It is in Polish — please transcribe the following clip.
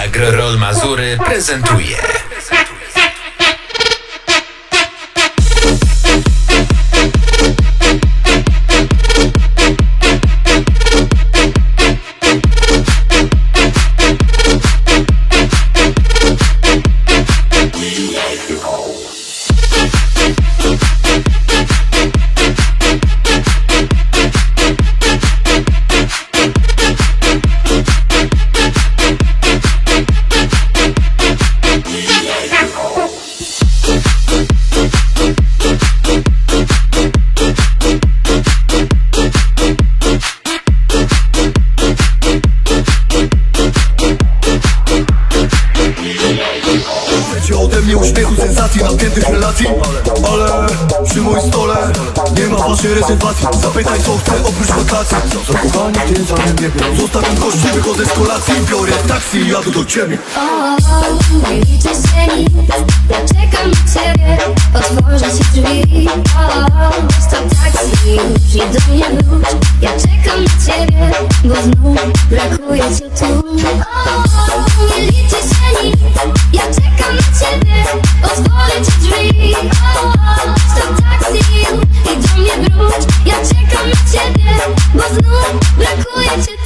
Agro-Rol Mazury prezentuje. Napiętych relacji, ale przy moim stole nie ma waszej rezerwacji. Zapytaj co chcę oprócz wakacji. Zakochani w tym samym niebie. Zostawiam kości, wychodzę z kolacji. Biorę taksi i jadę do ciebie. Nie liczy się nic, ja czekam na ciebie. Otworzę ci drzwi. Stop taksi, już nie do mnie wróć. Ja czekam na ciebie, bo znów brakuje cię tu. Nie liczy się nic, ja czekam na ciebie. Otworzę ci drzwi. Stop taksi i do mnie wróć. Ja czekam na ciebie, bo znów brakuje cię